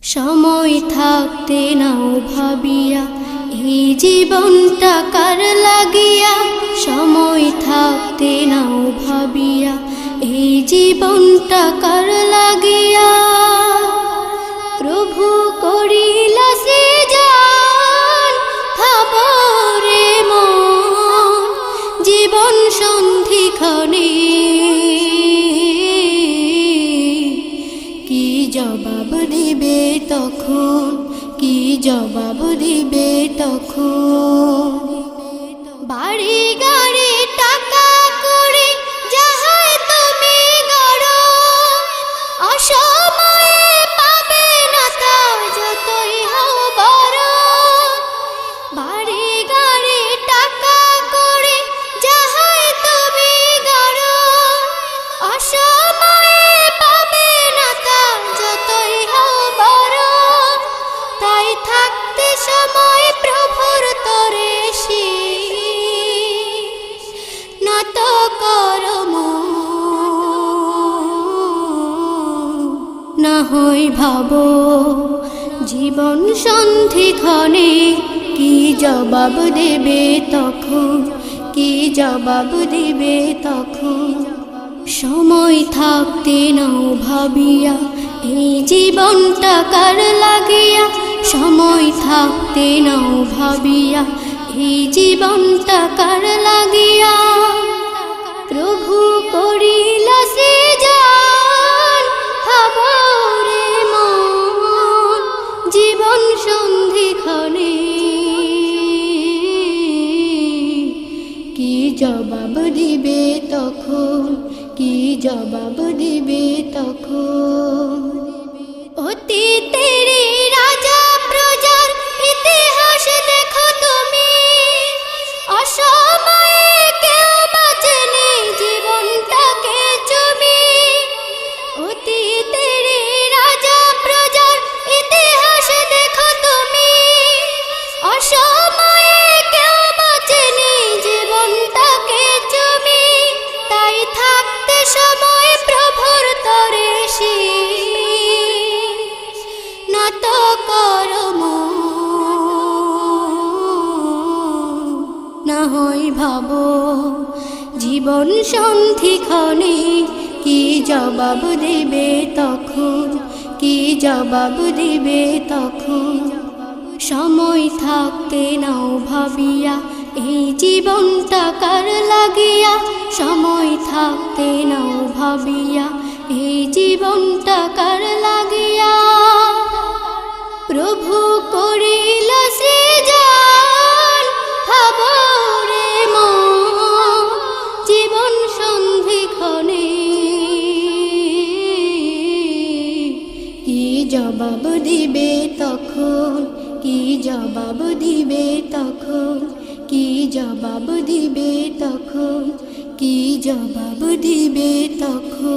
সময় থাকতে নাও ভাবিয়া এই জীবনটা কার লাগিয়া। সময় থাকতে নাও ভাবিয়া এই জীবনটা কার লাগিয়া। প্রভু করিলা সৃজন ভাবরে মন জীবন সন্ধিক্ষণে। কি জবাব দিবে তখন, কি জবাব দিবে তখন। বাড়ি গাড়ি টাকা করি যাহাই তুমি গড়, অসময়ে পাবে না তা যতই হও বড়। বাড়ি গাড়ি টাকা করি যাহাই তুমি গড়, অসময়ে পাবে না তা যতই হও বড়। তাই থাকতে সময় প্রভুর তরে নত করম, না হয় ভাবো জীবন সন্ধিক্ষণে। কি জবাব দেবে তখন, কি জবাব দিবে তখন। সময় থাকতে নাও ভাবিয়া এই জীবনটা কার লাগিয়া। সময় থাকতে নাও ভাবিয়া এই জীবনটা কার লাগিয়া। প্রভু করিলা সৃজন ভাবরে মন জীবন সন্ধিক্ষণে। কি জবাব দিবে তখন, কি জবাব দিবে তখন। অতীতের রাজা প্রজার ইতিহাস দেখো তুমি, অসময়ে কেউ বাঁচেনি জীবনটাকে চুমি। অতীতের রাজা প্রজার ইতিহাস দেখো তুমি, অসময়ে কেউ বাঁচেনি জীবনটাকে চুমি। তাই থাকতে সময় প্রভুর তরে নত করম, না হয় ভাবো জীবন সন্ধিক্ষণে। কি জবাব দিবে তখন, কি জবাব দিবে তখন। সময় থাকতে নাও ভাবিয়া এই জীবনটা কার লাগিয়া। সময় থাকতে নাও ভাবিয়া এই জীবনটা কার লাগিয়া। প্রভু করিলা সৃজন ভাবরে মন জীবন সন্ধিক্ষণে। কি জবাব দিবে তখন, কি জবাব দিবে তখন। কি জবাব দিবে তখন, কি জবাব দিবে তখন।